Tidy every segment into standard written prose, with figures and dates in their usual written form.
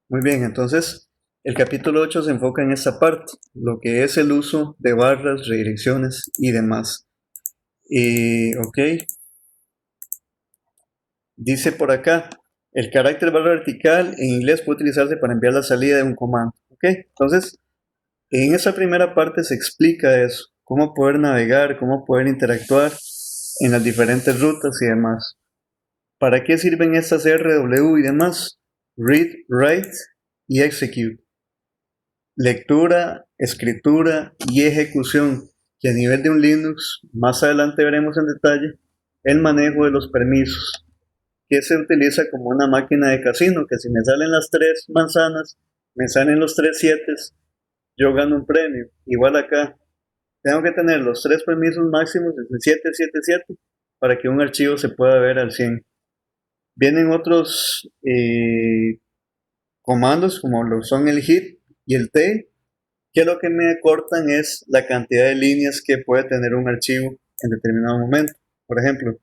Muy bien, entonces el capítulo 8 se enfoca en esta parte, lo que es el uso de barras, redirecciones y demás. Ok, dice por acá, el carácter barra vertical en inglés puede utilizarse para enviar la salida de un comando. Ok, entonces en esa primera parte se explica eso, cómo poder navegar, cómo poder interactuar en las diferentes rutas y demás. ¿Para qué sirven estas RW y demás? Read, write y execute. Lectura, escritura y ejecución, que a nivel de un Linux, más adelante veremos en detalle, el manejo de los permisos, que se utiliza como una máquina de casino, que si me salen las tres manzanas, me salen los tres siete, yo gano un premio. Igual acá, tengo que tener los tres permisos máximos desde 777 para que un archivo se pueda ver al 100. Vienen otros comandos como lo son el hit y el tail, que lo que me acortan es la cantidad de líneas que puede tener un archivo en determinado momento. Por ejemplo,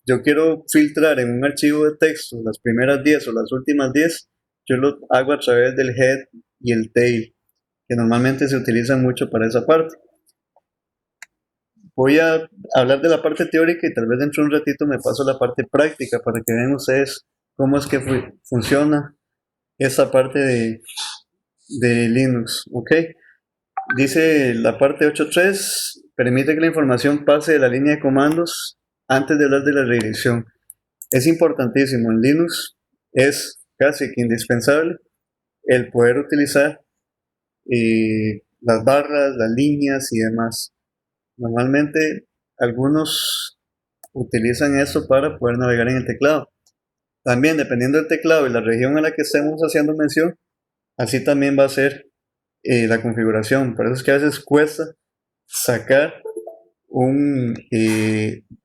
yo quiero filtrar en un archivo de texto las primeras 10 o las últimas 10, yo lo hago a través del head y el tail, que normalmente se utilizan mucho para esa parte. Voy a hablar de la parte teórica y tal vez dentro de un ratito me paso a la parte práctica para que vean ustedes cómo es que funciona esa parte de Linux, ¿ok? Dice la parte 8.3, permite que la información pase de la línea de comandos antes de hablar de la redirección. Es importantísimo en Linux, es casi que indispensable el poder utilizar las barras, las líneas y demás. Normalmente algunos utilizan eso para poder navegar en el teclado. También dependiendo del teclado y la región a la que estemos haciendo mención, así también va a ser la configuración. Por eso es que a veces cuesta sacar un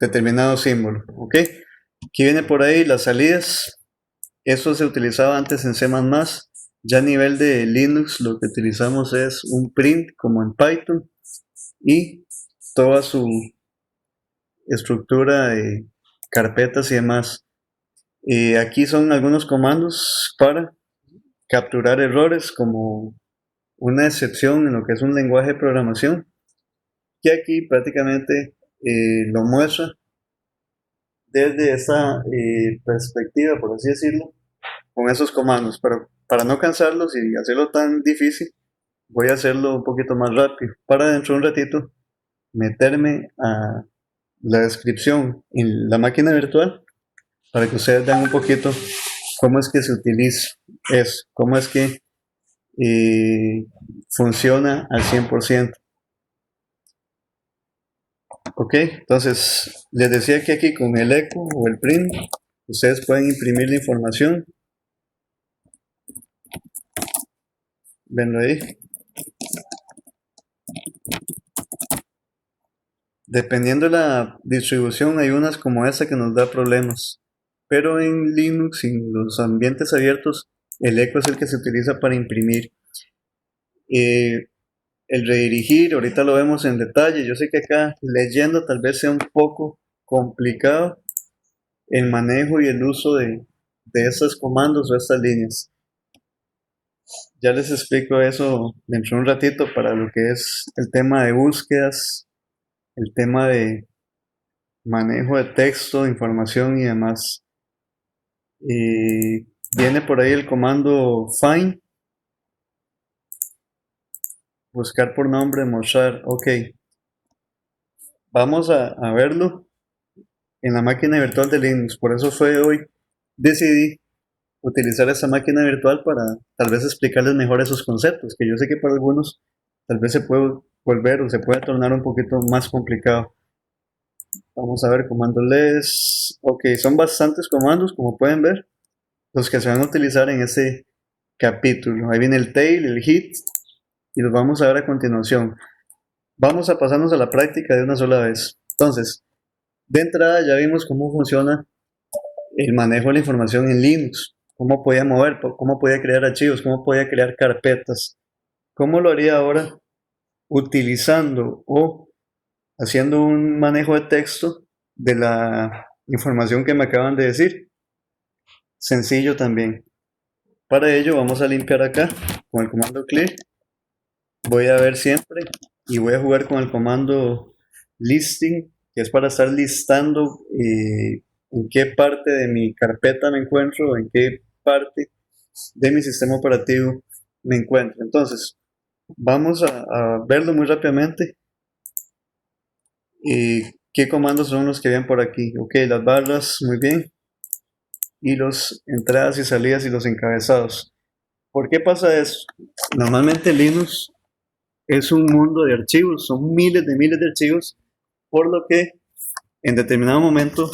determinado símbolo. ¿Ok? Aquí viene por ahí las salidas. Eso se utilizaba antes en C++. Ya a nivel de Linux lo que utilizamos es un print como en Python y toda su estructura de carpetas y demás. Aquí son algunos comandos para capturar errores como una excepción en lo que es un lenguaje de programación, que aquí prácticamente lo muestra desde esa perspectiva, por así decirlo, con esos comandos. Pero para no cansarlos y hacerlo tan difícil, voy a hacerlo un poquito más rápido. Para dentro de un ratito meterme a la descripción en la máquina virtual para que ustedes vean un poquito cómo es que se utiliza eso, cómo es que funciona al 100%. Ok, entonces les decía que aquí con el eco o el print ustedes pueden imprimir la información. Venlo ahí. Dependiendo de la distribución, hay unas como esta que nos da problemas. Pero en Linux, en los ambientes abiertos, el eco es el que se utiliza para imprimir. Eh, el redirigir, ahorita lo vemos en detalle. Yo sé que acá leyendo tal vez sea un poco complicado el manejo y el uso de estos comandos o estas líneas. Ya les explico eso dentro de un ratito para lo que es el tema de búsquedas, el tema de manejo de texto, información y demás. Viene por ahí el comando find, buscar por nombre, mostrar. Ok, vamos a verlo en la máquina virtual de Linux. Por eso fue hoy decidí utilizar esta máquina virtual para tal vez explicarles mejor esos conceptos, que yo sé que para algunos tal vez se puede volver o se puede tornar un poquito más complicado. Vamos a ver comandos les. Ok, son bastantes comandos, como pueden ver, los que se van a utilizar en este capítulo. Ahí viene el tail, el hit, y los vamos a ver a continuación. Vamos a pasarnos a la práctica de una sola vez. Entonces, de entrada ya vimos cómo funciona el manejo de la información en Linux, cómo podía mover, cómo podía crear archivos, cómo podía crear carpetas. ¿Cómo lo haría ahora? Utilizando o haciendo un manejo de texto de la información que me acaban de decir. Sencillo también. Para ello vamos a limpiar acá con el comando clear. Voy a ver siempre y voy a jugar con el comando listing, que es para estar listando en qué parte de mi carpeta me encuentro, en qué parte de mi sistema operativo me encuentro. Entonces, vamos a verlo muy rápidamente. ¿Qué comandos son los que ven por aquí? Ok, las barras, muy bien. Y los entradas y salidas y los encabezados. ¿Por qué pasa eso? Normalmente Linux es un mundo de archivos, son miles de archivos, por lo que en determinado momento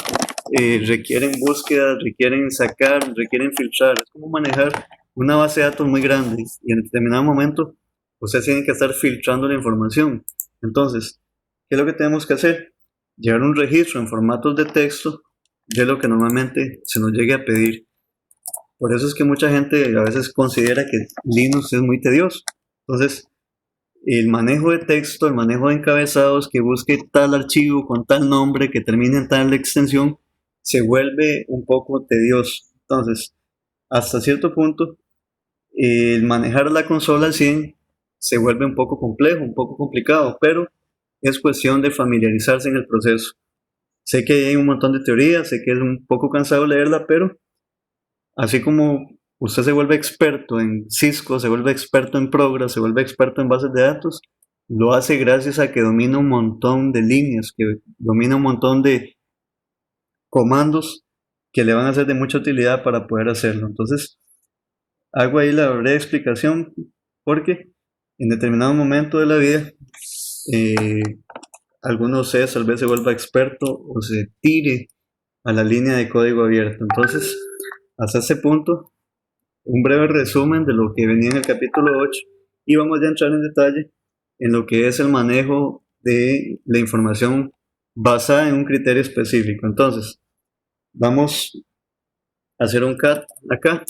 requieren búsquedas, requieren sacar, requieren filtrar. Es como manejar una base de datos muy grande y en determinado momento ustedes tienen que estar filtrando la información. Entonces, ¿qué es lo que tenemos que hacer? Llevar un registro en formatos de texto de lo que normalmente se nos llegue a pedir. Por eso es que mucha gente a veces considera que Linux es muy tedioso. Entonces, el manejo de texto, el manejo de encabezados, que busque tal archivo con tal nombre, que termine en tal extensión, se vuelve un poco tedioso. Entonces, hasta cierto punto, el manejar la consola al 100 se vuelve un poco complejo, un poco complicado, pero es cuestión de familiarizarse en el proceso. Sé que hay un montón de teorías, sé que es un poco cansado leerla, pero así como usted se vuelve experto en Cisco, se vuelve experto en Progress, se vuelve experto en bases de datos, lo hace gracias a que domina un montón de líneas, que domina un montón de comandos que le van a ser de mucha utilidad para poder hacerlo. Entonces, hago ahí la breve explicación porque en determinado momento de la vida, eh, alguno de ustedes tal vez se vuelva experto o se tire a la línea de código abierto. Entonces, hasta ese punto, un breve resumen de lo que venía en el capítulo 8 y vamos ya a entrar en detalle en lo que es el manejo de la información basada en un criterio específico. Entonces, vamos a hacer un cat acá.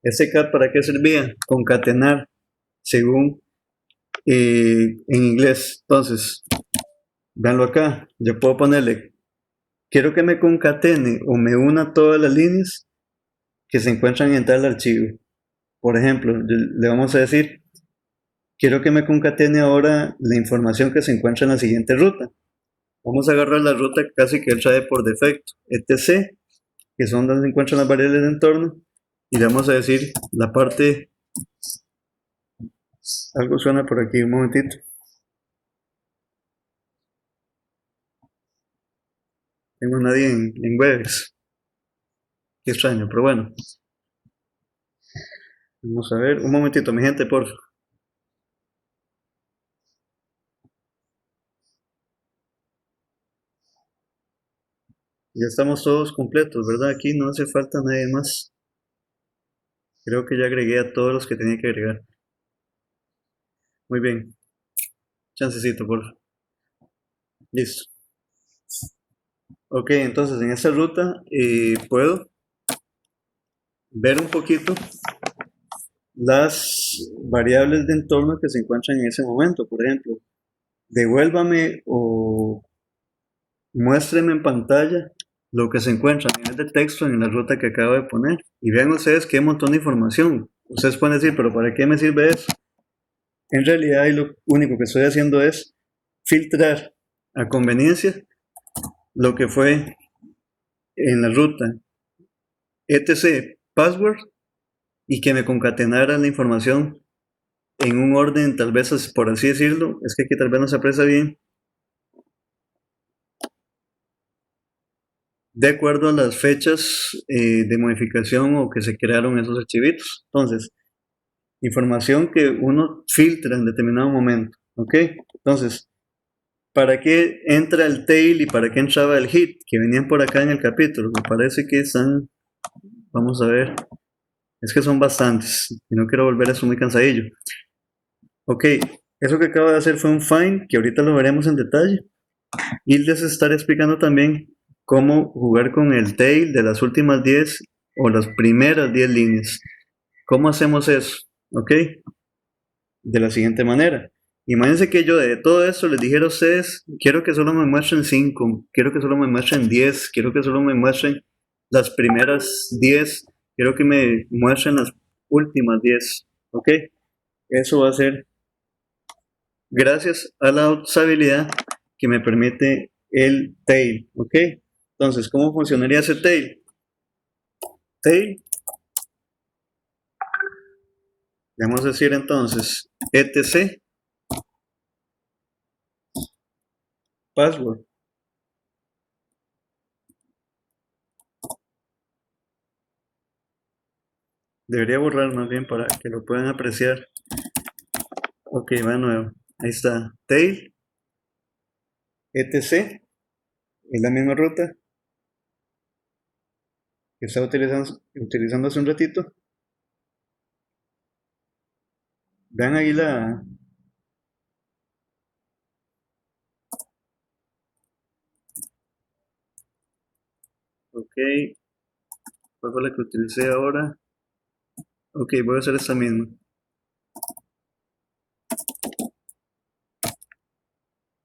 ¿Ese cat para qué servía? Concatenar según en inglés. Entonces, véanlo acá. Yo puedo ponerle, quiero que me concatene o me una todas las líneas que se encuentran en tal archivo. Por ejemplo, le vamos a decir, quiero que me concatene ahora la información que se encuentra en la siguiente ruta. Vamos a agarrar la ruta casi que él trae por defecto, etc, que son donde se encuentran las variables de entorno, y le vamos a decir la parte, algo suena por aquí, un momentito. Tengo a nadie en Webex. Qué extraño, pero bueno. Vamos a ver, un momentito, mi gente, por favor. Ya estamos todos completos, ¿verdad? Aquí no hace falta nadie más. Creo que ya agregué a todos los que tenía que agregar. Muy bien. Chancecito, por favor. Listo. Ok, entonces en esta ruta puedo ver un poquito las variables de entorno que se encuentran en ese momento. Por ejemplo, devuélvame o muéstreme en pantalla lo que se encuentra a nivel de texto en la ruta que acabo de poner. Y vean ustedes que hay un montón de información. Ustedes pueden decir, pero ¿para qué me sirve eso? En realidad, y lo único que estoy haciendo es filtrar a conveniencia lo que fue en la ruta etc password y que me concatenara la información en un orden, tal vez por así decirlo, es que aquí tal vez no se aprecia bien, de acuerdo a las fechas de modificación o que se crearon esos archivitos. Entonces, información que uno filtra en determinado momento, ¿ok? Entonces, ¿para qué entra el tail y para qué entraba el hit? Que venían por acá en el capítulo. Me parece que están, vamos a ver, es que son bastantes y no quiero volver a eso muy cansadillo. Ok, eso que acabo de hacer fue un find que ahorita lo veremos en detalle y les estaré explicando también cómo jugar con el tail de las últimas 10 o las primeras 10 líneas. ¿Cómo hacemos eso? Ok, de la siguiente manera. Imagínense que yo de todo esto les dijera a ustedes, quiero que solo me muestren 5, quiero que solo me muestren 10, quiero que solo me muestren las primeras 10, quiero que me muestren las últimas 10, ¿ok? Eso va a ser gracias a la usabilidad que me permite el tail, ¿ok? Entonces, ¿cómo funcionaría ese tail? Tail, vamos a decir entonces, etc password. Debería borrar más bien para que lo puedan apreciar. Ok, va de nuevo. Ahí está. Tail, etc. Es la misma ruta que estaba utilizando hace un ratito. Vean ahí la... Ok, ¿cuál fue la que utilicé ahora? Ok, voy a hacer esta misma.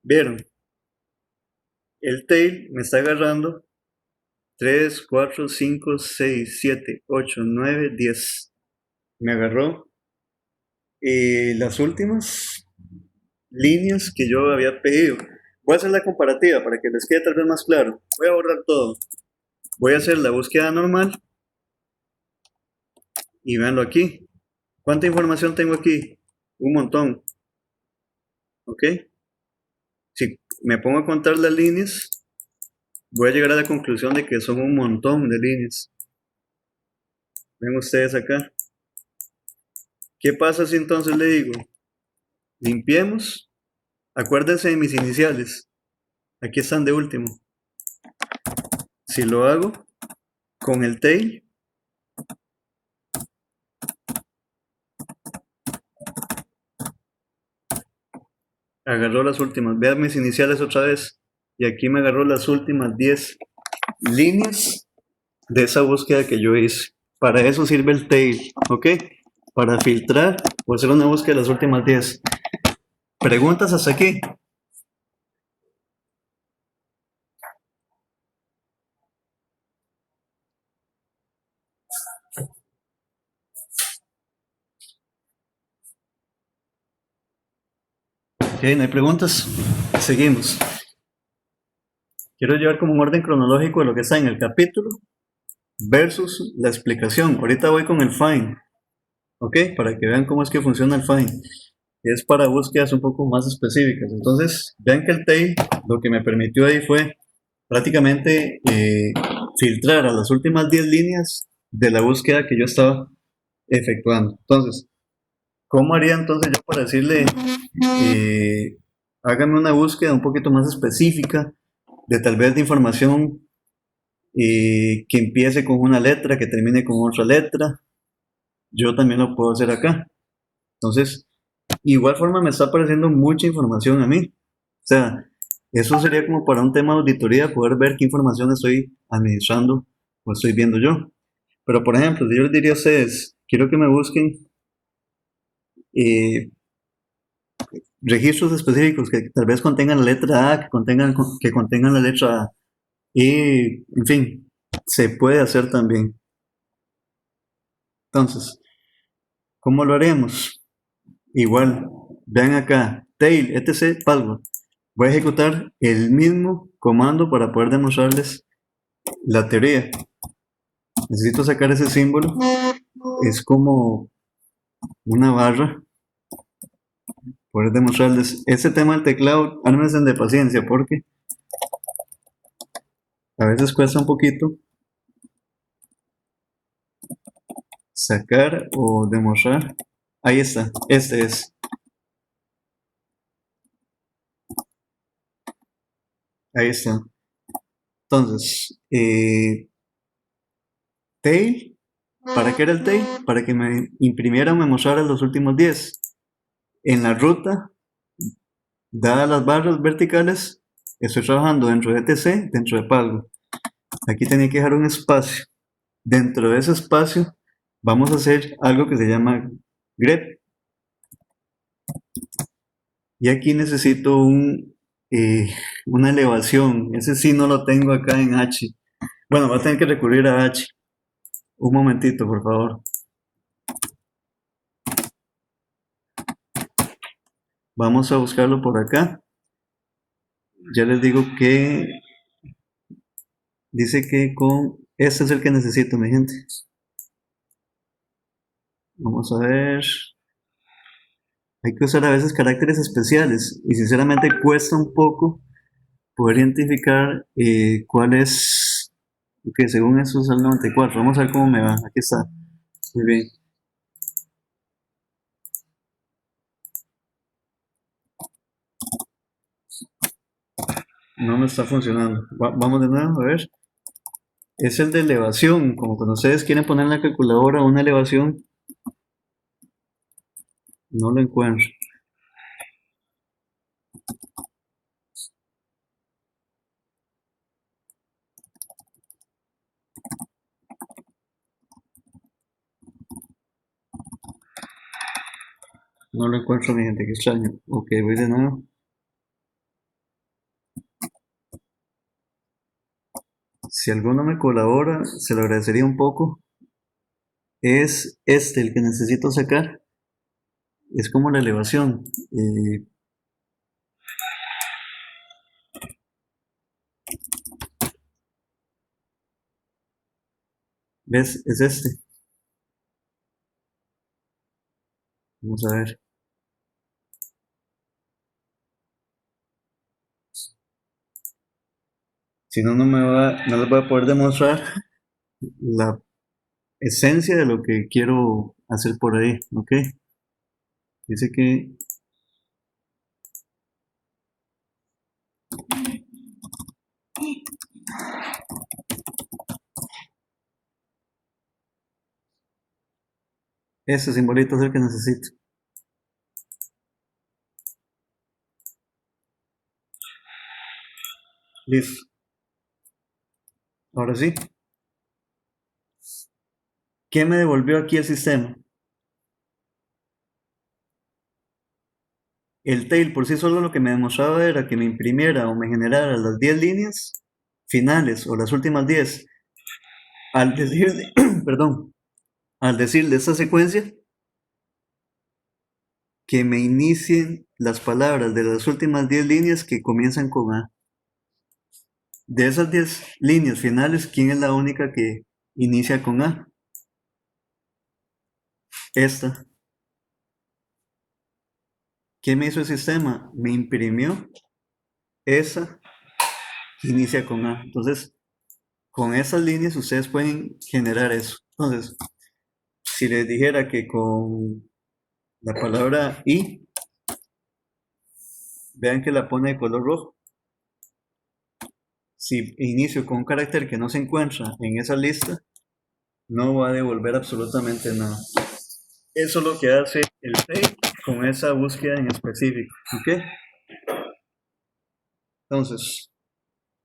¿Vieron? El tail me está agarrando 3, 4, 5, 6, 7, 8, 9, 10. Me agarró las últimas líneas que yo había pedido. Voy a hacer la comparativa para que les quede tal vez más claro. Voy a borrar todo. Voy a hacer la búsqueda normal y véanlo aquí. ¿Cuánta información tengo aquí? Un montón. ¿Ok? Si me pongo a contar las líneas, voy a llegar a la conclusión de que son un montón de líneas. Ven ustedes acá. ¿Qué pasa si entonces le digo? Limpiemos. Acuérdense de mis iniciales. Aquí están de último. Si lo hago con el tail, agarró las últimas. Vean mis iniciales otra vez. Y aquí me agarró las últimas 10 líneas de esa búsqueda que yo hice. Para eso sirve el tail, ¿ok? Para filtrar o hacer una búsqueda de las últimas 10. ¿Preguntas hasta aquí? Ok, no hay preguntas. Seguimos. Quiero llevar como un orden cronológico de lo que está en el capítulo versus la explicación. Ahorita voy con el find, ¿ok? Para que vean cómo es que funciona el find. Es para búsquedas un poco más específicas. Entonces, vean que el tail lo que me permitió ahí fue prácticamente filtrar a las últimas 10 líneas de la búsqueda que yo estaba efectuando. Entonces, ¿cómo haría entonces yo para decirle, hágame una búsqueda un poquito más específica de tal vez de información que empiece con una letra, que termine con otra letra? Yo también lo puedo hacer acá. Entonces, igual forma me está apareciendo mucha información a mí. O sea, eso sería como para un tema de auditoría, poder ver qué información estoy administrando o estoy viendo yo. Pero, por ejemplo, si yo les diría a ustedes, quiero que me busquen eh, registros específicos que tal vez contengan la letra A, que contengan la letra A. Y, en fin, se puede hacer también. Entonces, ¿cómo lo haremos? Igual, vean acá, tail, etc, password. Voy a ejecutar el mismo comando para poder demostrarles la teoría. Necesito sacar ese símbolo. Es como una barra. Poder demostrarles ese tema del teclado. Ármense de paciencia porque a veces cuesta un poquito sacar o demostrar. Ahí está, este es. Ahí está. Entonces, tail, ¿para qué era el tail? Para que me imprimiera o me mostrara los últimos 10. En la ruta, dadas las barras verticales, estoy trabajando dentro de etc, dentro de Palgo. Aquí tenía que dejar un espacio. Dentro de ese espacio, vamos a hacer algo que se llama grep. Y aquí necesito una elevación. Ese sí no lo tengo acá en H. Bueno, va a tener que recurrir a H. Un momentito, por favor. Vamos a buscarlo por acá. Ya les digo que dice que con este es el que necesito, mi gente. Vamos a ver. Hay que usar a veces caracteres especiales y sinceramente cuesta un poco poder identificar cuál es. Ok, según eso es el 94. Vamos a ver cómo me va. Aquí está. Muy bien. No me está funcionando. Vamos de nuevo, a ver. Es el de elevación. Como cuando ustedes quieren poner en la calculadora una elevación, no lo encuentro. No lo encuentro, mi gente, qué extraño. Ok, voy de nuevo. Si alguno me colabora, se lo agradecería un poco. Es este el que necesito sacar. Es como la elevación. ¿Ves? Es este. Vamos a ver. Si no, no les voy a poder demostrar la esencia de lo que quiero hacer por ahí. Ok. Dice que este simbolito es el que necesito. Listo. Ahora sí. ¿Qué me devolvió aquí el sistema? El tail por sí solo lo que me demostraba era que me imprimiera o me generara las 10 líneas finales o las últimas 10. Al decir, perdón, al decirle esta secuencia, que me inicien las palabras de las últimas 10 líneas que comienzan con A. De esas 10 líneas finales, ¿quién es la única que inicia con A? Esta. ¿Qué me hizo el sistema? Me imprimió esa que inicia con A. Entonces, con esas líneas ustedes pueden generar eso. Entonces, si les dijera que con la palabra I, vean que la pone de color rojo. Si inicio con un carácter que no se encuentra en esa lista, no va a devolver absolutamente nada. Eso es lo que hace el tape con esa búsqueda en específico. ¿Ok? Entonces,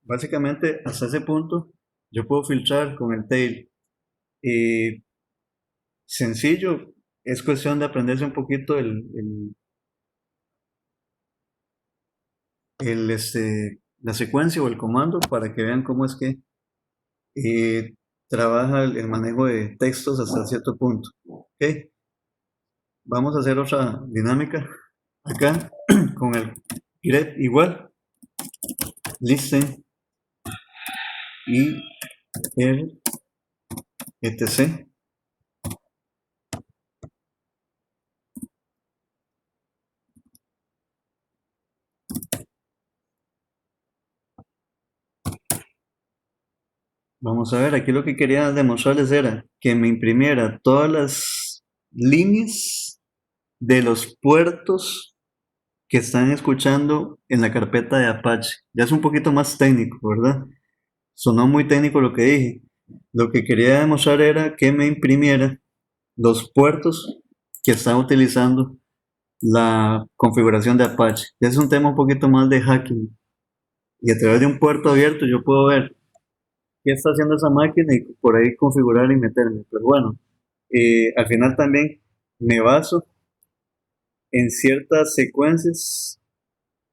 básicamente hasta ese punto yo puedo filtrar con el tail. Sencillo, es cuestión de aprenderse un poquito la secuencia o el comando para que vean cómo es que eh, trabaja el manejo de textos hasta cierto punto. ¿Ok? Vamos a hacer otra dinámica acá con el grep igual, listen y el etc. Vamos a ver, aquí lo que quería demostrarles era que me imprimiera todas las líneas de los puertos que están escuchando en la carpeta de Apache. Ya es un poquito más técnico, ¿verdad? Sonó muy técnico lo que dije. Lo que quería demostrar era que me imprimiera los puertos que están utilizando la configuración de Apache. Ya es un tema un poquito más de hacking. Y a través de un puerto abierto yo puedo ver qué está haciendo esa máquina y por ahí configurar y meterme. Pero bueno, al final también me baso en ciertas secuencias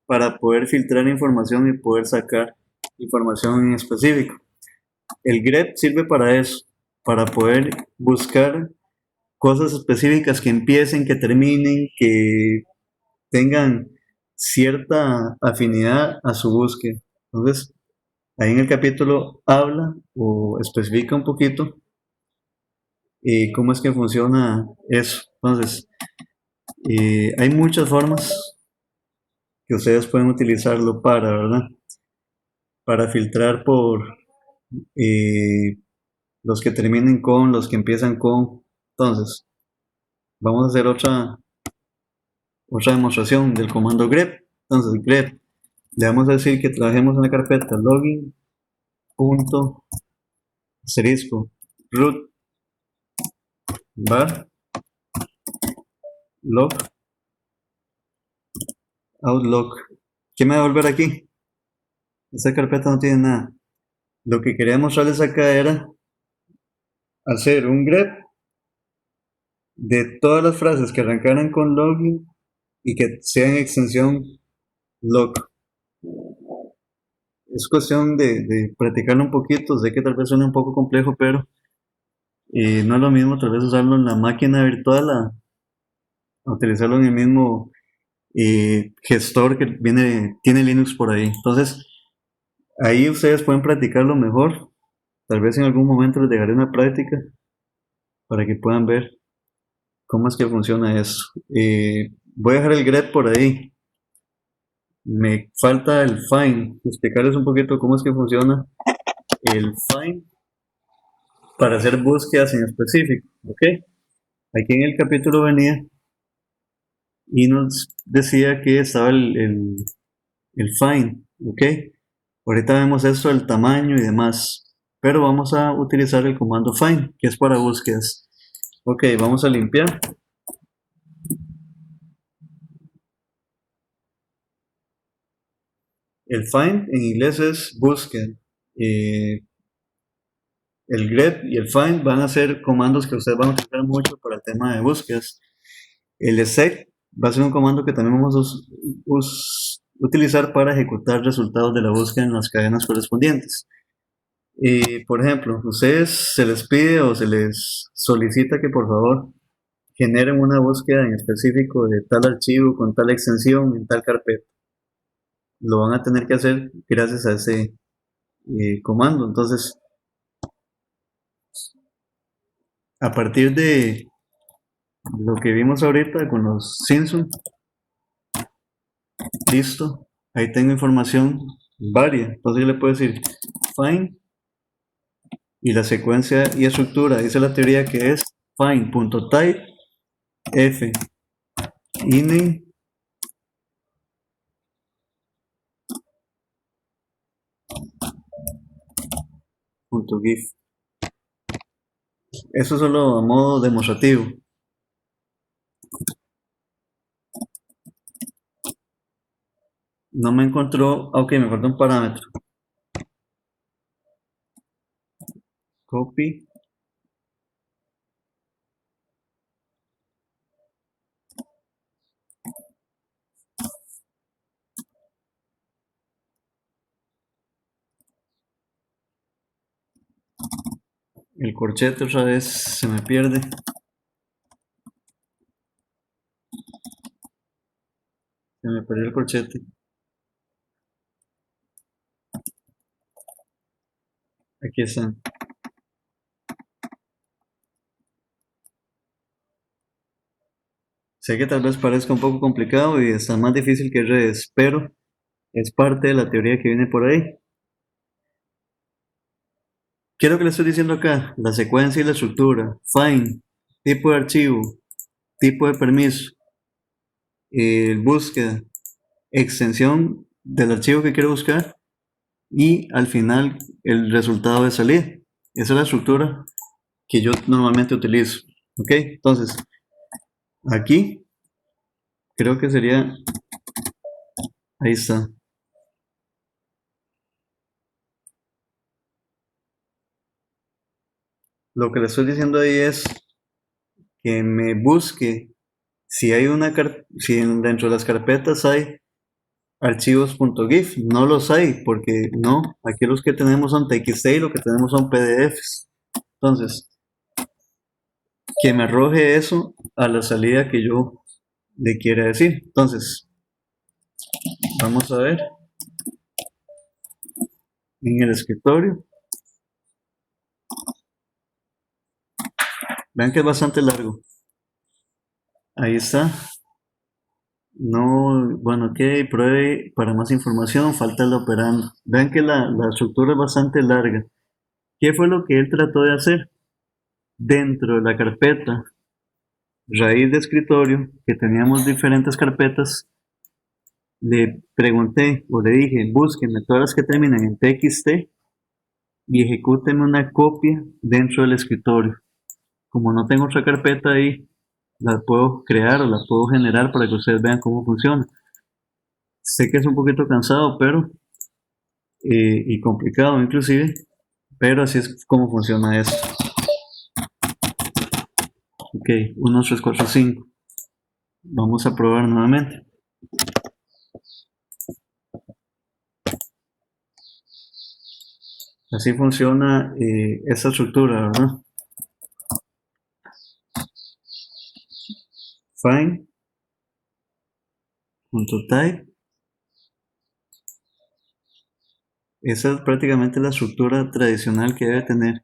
para poder filtrar información y poder sacar información en específico. El grep sirve para eso, para poder buscar cosas específicas que empiecen, que terminen, que tengan cierta afinidad a su búsqueda. Entonces, ahí en el capítulo habla o especifica un poquito cómo es que funciona eso. Entonces, hay muchas formas que ustedes pueden utilizarlo para, ¿verdad? Para filtrar por eh, los que terminen con, los que empiezan con. Entonces, vamos a hacer otra demostración del comando grep. Entonces, grep, le vamos a decir que trabajemos en la carpeta login punto asterisco root var log outlook. ¿Qué me va a volver aquí? Esta carpeta no tiene nada. Lo que quería mostrarles acá era hacer un grep de todas las frases que arrancaran con login y que sean extensión log. Es cuestión de practicarlo un poquito. Sé que tal vez suene un poco complejo, pero no es lo mismo tal vez usarlo en la máquina virtual a utilizarlo en el mismo gestor que tiene Linux por ahí. Entonces, ahí ustedes pueden practicarlo mejor. Tal vez en algún momento les dejaré una práctica para que puedan ver cómo es que funciona eso. Voy a dejar el grep por ahí. Me falta el find, explicarles un poquito cómo es que funciona el find para hacer búsquedas en específico, ¿ok? Aquí en el capítulo venía y nos decía que estaba el find, ¿ok? Ahorita vemos esto, el tamaño y demás, pero vamos a utilizar el comando find, que es para búsquedas. Ok, vamos a limpiar. El find en inglés es búsqueda. El grep y el find van a ser comandos que ustedes van a utilizar mucho para el tema de búsquedas. El exec va a ser un comando que también vamos a utilizar para ejecutar resultados de la búsqueda en las cadenas correspondientes. Por ejemplo, ustedes se les pide o se les solicita que por favor generen una búsqueda en específico de tal archivo con tal extensión en tal carpeta. Lo van a tener que hacer gracias a ese comando. Entonces, a partir de lo que vimos ahorita con los Simpson, listo, ahí tengo información varia. Entonces yo le puedo decir find y la secuencia y estructura. Dice la teoría que es find.type f init .gif. Eso solo a modo demostrativo. No me encontró. Ok, me falta un parámetro. Copy. El corchete otra vez se me pierde. Se me perdió el corchete. Aquí está. Sé que tal vez parezca un poco complicado y está más difícil que redes, pero es parte de la teoría que viene por ahí. ¿Qué es lo que le estoy diciendo acá? La secuencia y la estructura. Find, tipo de archivo, tipo de permiso, búsqueda, extensión del archivo que quiero buscar y al final el resultado de salida. Esa es la estructura que yo normalmente utilizo. ¿Ok? Entonces, aquí creo que sería, ahí está. Lo que le estoy diciendo ahí es que me busque si hay si dentro de las carpetas hay archivos.gif. No los hay porque no, aquí los que tenemos son txt y lo que tenemos son pdfs. Entonces, que me arroje eso a la salida que yo le quiere decir. Entonces, vamos a ver en el escritorio. Vean que es bastante largo. Ahí está. No, bueno, ok, pruebe para más información, falta el operando. Vean que la estructura es bastante larga. ¿Qué fue lo que él trató de hacer? Dentro de la carpeta raíz de escritorio, que teníamos diferentes carpetas, le pregunté o le dije, búsqueme todas las que terminan en TXT y ejecútenme una copia dentro del escritorio. Como no tengo otra carpeta ahí, la puedo crear o la puedo generar para que ustedes vean cómo funciona. Sé que es un poquito cansado, pero y complicado inclusive, pero así es como funciona esto. Ok, 1, 3, 4, 5. Vamos a probar nuevamente. Así funciona esta estructura, ¿verdad? Find.type. Esa es prácticamente la estructura tradicional que debe tener.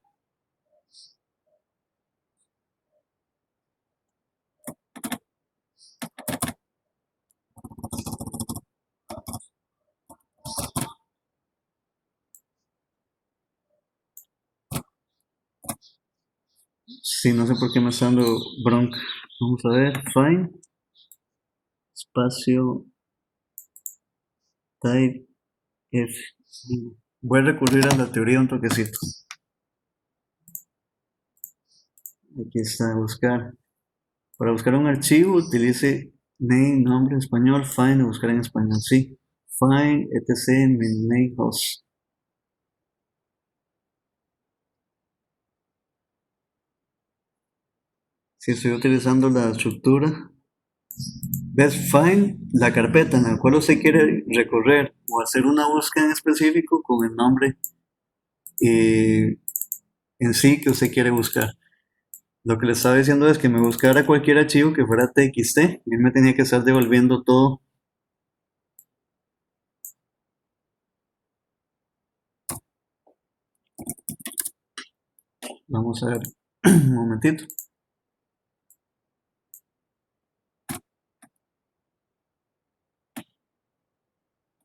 Sí, no sé por qué me está dando bronca. Vamos a ver, find, espacio, type, f. Voy a recurrir a la teoría un toquecito. Aquí está, buscar. Para buscar un archivo, utilice name, nombre en español, find, buscar en español, sí. Find, etc, name, host. Si estoy utilizando la estructura, ves, find, la carpeta en la cual usted quiere recorrer o hacer una búsqueda en específico con el nombre en sí que usted quiere buscar. Lo que le estaba diciendo es que me buscara cualquier archivo que fuera TXT y él me tenía que estar devolviendo todo. Vamos a ver un momentito.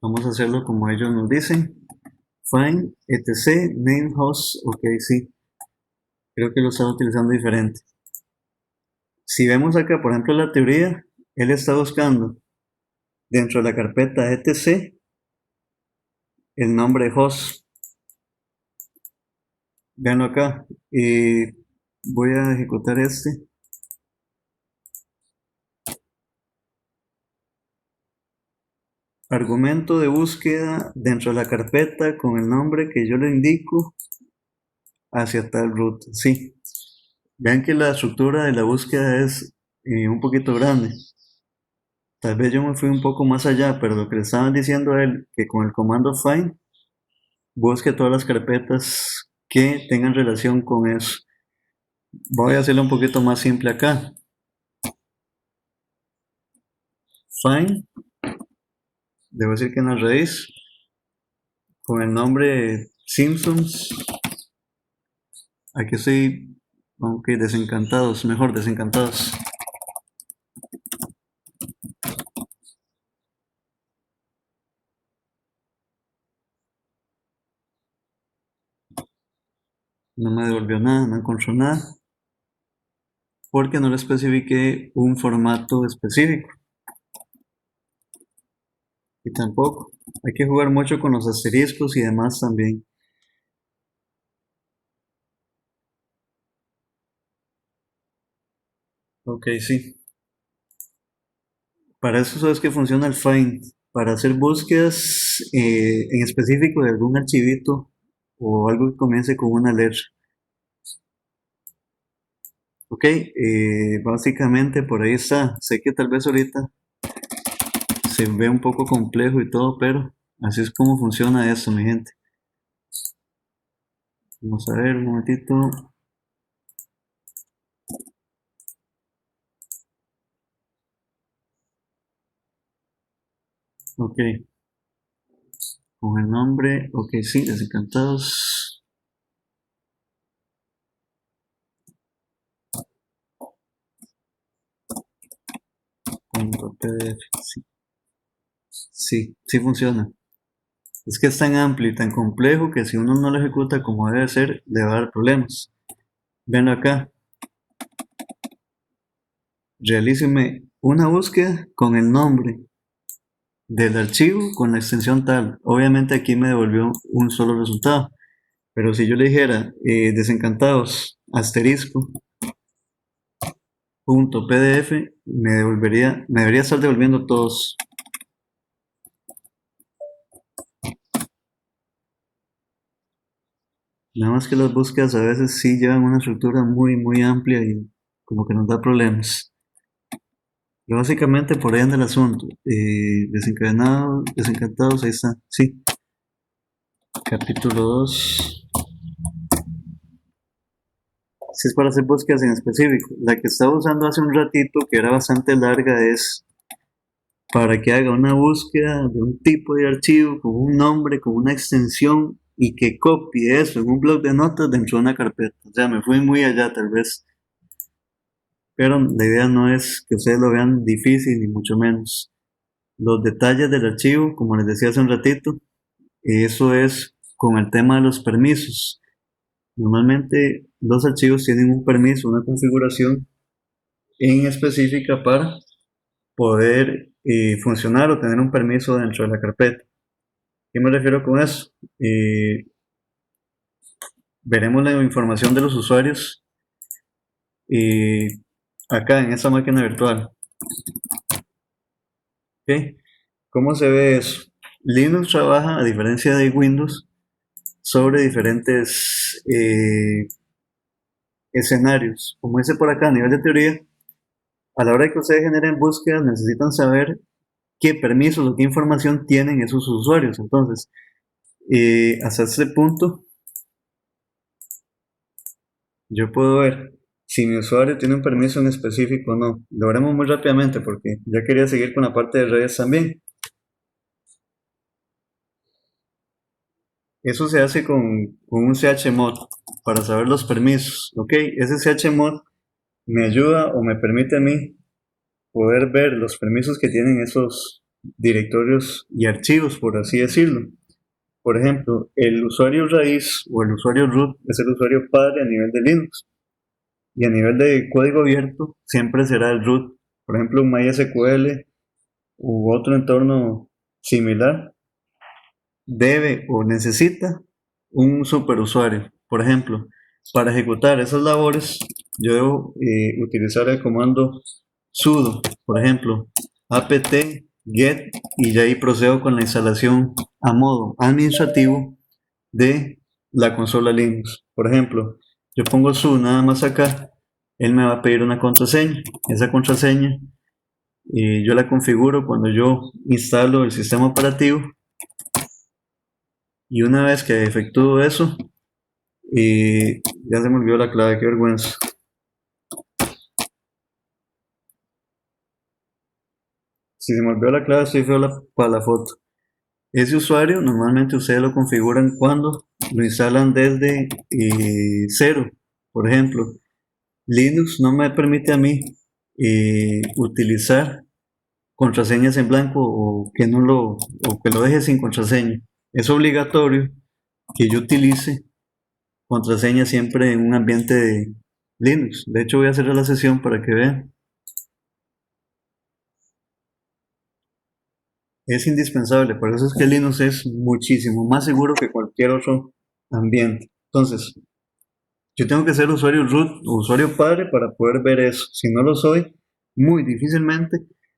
Vamos a hacerlo como ellos nos dicen. Find, etc, name, host, ok, sí. Creo que lo estaba utilizando diferente. Si vemos acá, por ejemplo, la teoría, él está buscando dentro de la carpeta etc el nombre host. Veanlo acá. Voy a ejecutar este. Argumento de búsqueda dentro de la carpeta con el nombre que yo le indico hacia tal root. Sí. Vean que la estructura de la búsqueda es un poquito grande. Tal vez yo me fui un poco más allá, pero lo que le estaban diciendo a él, que con el comando find, busque todas las carpetas que tengan relación con eso. Voy a hacerlo un poquito más simple acá. Find, debo decir que en la raíz, con el nombre Simpsons, aquí estoy, aunque desencantados, mejor desencantados. No me devolvió nada, no encontró nada, porque no le especifiqué un formato específico. Y tampoco. Hay que jugar mucho con los asteriscos y demás también. Ok, sí. Para eso sabes que funciona el find. Para hacer búsquedas en específico de algún archivito o algo que comience con una letra. Ok, básicamente por ahí está. Sé que tal vez ahorita se ve un poco complejo y todo, pero así es como funciona esto, mi gente. Vamos a ver un momentito. Ok, con el nombre, ok, sí, desencantados. .pdf, sí, sí funciona. Es que es tan amplio y tan complejo que si uno no lo ejecuta como debe ser, le va a dar problemas. Ven acá, realíceme una búsqueda con el nombre del archivo con la extensión tal. Obviamente aquí me devolvió un solo resultado. Pero si yo le dijera desencantados asterisco punto pdf, me debería estar devolviendo todos. Nada más que las búsquedas a veces sí llevan una estructura muy amplia y como que nos da problemas. Pero básicamente por ahí anda el asunto. Desencantados, ahí está. Sí, capítulo 2. Si es para hacer búsquedas en específico. La que estaba usando hace un ratito, que era bastante larga, es para que haga una búsqueda de un tipo de archivo con un nombre, con una extensión y que copie eso en un bloc de notas dentro de una carpeta. O sea, me fui muy allá tal vez, pero la idea no es que ustedes lo vean difícil ni mucho menos. Los detalles del archivo, como les decía hace un ratito, eso es con el tema de los permisos. Normalmente los archivos tienen un permiso, una configuración en específica para poder funcionar o tener un permiso dentro de la carpeta. ¿Qué me refiero con eso? Veremos la información de los usuarios acá en esta máquina virtual. ¿Okay? ¿Cómo se ve eso? Linux trabaja, a diferencia de Windows, sobre diferentes escenarios. Como dice por acá a nivel de teoría, a la hora de que ustedes generen búsquedas necesitan saber qué permisos o qué información tienen esos usuarios. Entonces, hasta este punto, yo puedo ver si mi usuario tiene un permiso en específico o no. Lo haremos muy rápidamente porque ya quería seguir con la parte de redes también. Eso se hace con un chmod para saber los permisos. Ok, ese chmod me ayuda o me permite a mí poder ver los permisos que tienen esos directorios y archivos, por así decirlo. Por ejemplo, el usuario raíz o el usuario root es el usuario padre a nivel de Linux. Y a nivel de código abierto, siempre será el root. Por ejemplo, un MySQL u otro entorno similar debe o necesita un superusuario. Por ejemplo, para ejecutar esas labores, yo debo utilizar el comando sudo, por ejemplo, apt get, y ya ahí procedo con la instalación a modo administrativo de la consola Linux. Por ejemplo, yo pongo su nada más acá, él me va a pedir una contraseña. Esa contraseña yo la configuro cuando yo instalo el sistema operativo, y una vez que efectúo eso, ya se me olvidó la clave, qué vergüenza. Si se me olvidó la clave, estoy feo para la foto. Ese usuario normalmente ustedes lo configuran cuando lo instalan desde cero. Por ejemplo, Linux no me permite a mí utilizar contraseñas en blanco o que no lo o que lo deje sin contraseña. Es obligatorio que yo utilice contraseña siempre en un ambiente de Linux. De hecho, voy a hacer la sesión para que vean. Es indispensable, por eso es que Linux es muchísimo más seguro que cualquier otro ambiente. Entonces, yo tengo que ser usuario root o usuario padre para poder ver eso. Si no lo soy, muy difícilmente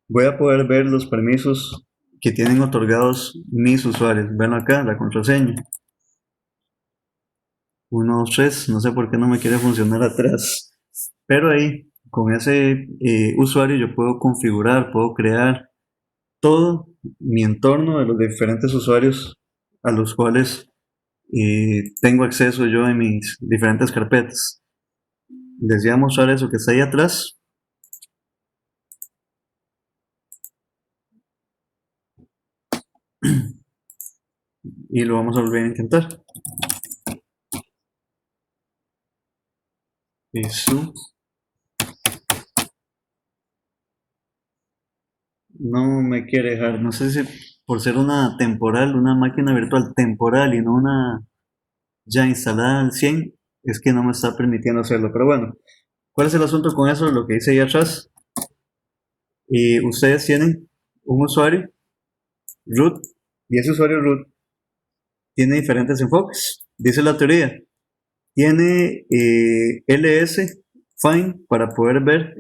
voy a poder ver los permisos que tienen otorgados mis usuarios. Ven acá, la contraseña. 1, 2, 3, no sé por qué no me quiere funcionar atrás. Pero ahí, con ese usuario yo puedo configurar, puedo crear todo mi entorno de los diferentes usuarios a los cuales tengo acceso yo en mis diferentes carpetas. Les voy a mostrar eso que está ahí atrás. y lo vamos a volver a intentar. Eso no me quiere dejar, no sé si por ser una temporal, una máquina virtual temporal y no una ya instalada al 100, es que no me está permitiendo hacerlo. Pero bueno, ¿cuál es el asunto con eso? Lo que dice ahí atrás. Y ustedes tienen un usuario root y ese usuario root tiene diferentes enfoques. Dice la teoría, tiene ls find para poder ver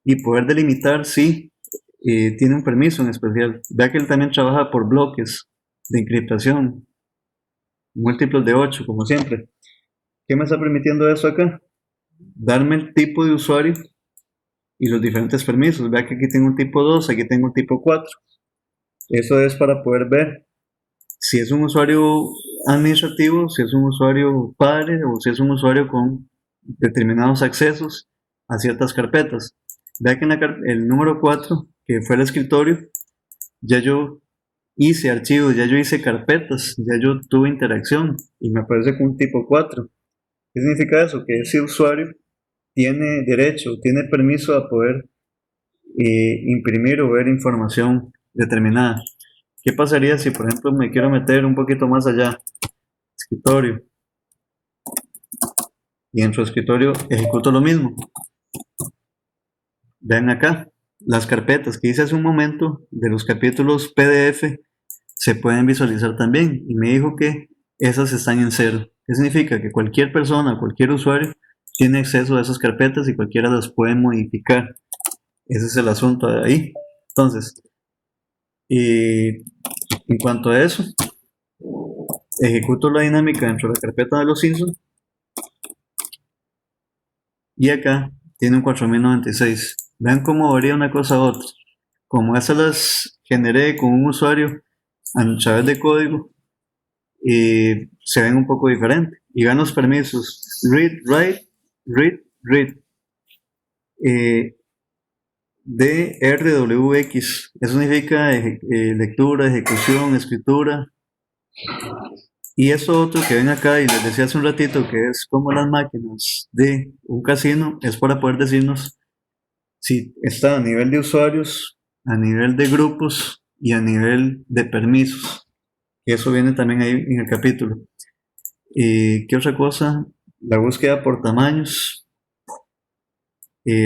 y poder delimitar si tiene un permiso en especial. Vea que él también trabaja por bloques de encriptación, múltiplos de 8 como siempre. ¿Qué me está permitiendo eso acá? Darme el tipo de usuario y los diferentes permisos. Vea que aquí tengo un tipo 2, aquí tengo un tipo 4. Eso es para poder ver si es un usuario administrativo, si es un usuario padre o si es un usuario con determinados accesos a ciertas carpetas. Vea que en el número 4, que fue el escritorio, ya yo hice archivos, ya yo hice carpetas, ya yo tuve interacción y me aparece con un tipo 4. ¿Qué significa eso? Que ese usuario tiene derecho, tiene permiso a poder imprimir o ver información determinada. ¿Qué pasaría si, por ejemplo, me quiero meter un poquito más allá? Escritorio. Y en su escritorio ejecuto lo mismo. Vean acá, las carpetas que hice hace un momento de los capítulos PDF se pueden visualizar también. Y me dijo que esas están en cero. ¿Qué significa? Que cualquier persona, cualquier usuario tiene acceso a esas carpetas y cualquiera las puede modificar. Ese es el asunto de ahí. Entonces, en cuanto a eso, ejecuto la dinámica dentro de la carpeta de los Simpsons y acá tiene un 4096. Vean cómo varía una cosa a otra. Como esas las generé con un usuario a través de código, se ven un poco diferentes. Y vean los permisos: read, write, read, read. DRWX, eso significa lectura, ejecución, escritura. Y eso otro que ven acá, y les decía hace un ratito, que es como las máquinas de un casino, es para poder decirnos si está a nivel de usuarios, a nivel de grupos y a nivel de permisos. Y eso viene también ahí en el capítulo. ¿Qué otra cosa? La búsqueda por tamaños.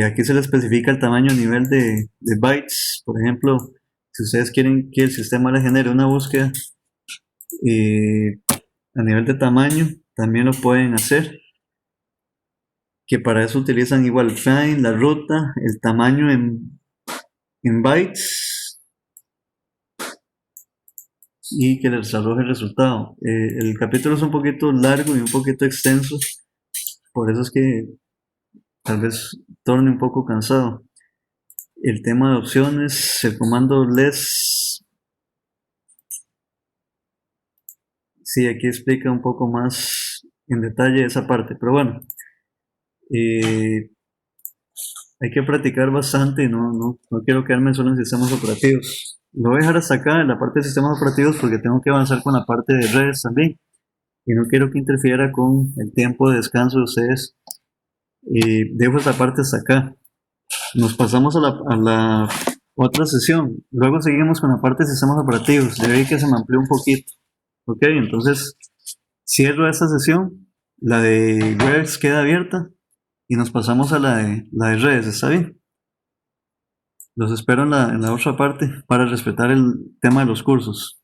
Aquí se le especifica el tamaño a nivel de bytes. Por ejemplo, si ustedes quieren que el sistema le genere una búsqueda a nivel de tamaño, también lo pueden hacer. Que para eso utilizan igual find, la ruta, el tamaño en bytes y que les arroje el resultado. El capítulo es un poquito largo y un poquito extenso, por eso es que tal vez torne un poco cansado. El tema de opciones, el comando less, sí, aquí explica un poco más en detalle esa parte, pero bueno, hay que practicar bastante y no quiero quedarme solo en sistemas operativos. Lo voy a dejar hasta acá en la parte de sistemas operativos porque tengo que avanzar con la parte de redes también y no quiero que interfiera con el tiempo de descanso de ustedes. Dejo esta parte hasta acá. Nos pasamos a la otra sesión. Luego seguimos con la parte de sistemas operativos. Ya vi que se me amplió un poquito. Ok, entonces cierro esta sesión. La de webs queda abierta y nos pasamos a la de redes. ¿Está bien? Los espero en la otra parte para respetar el tema de los cursos.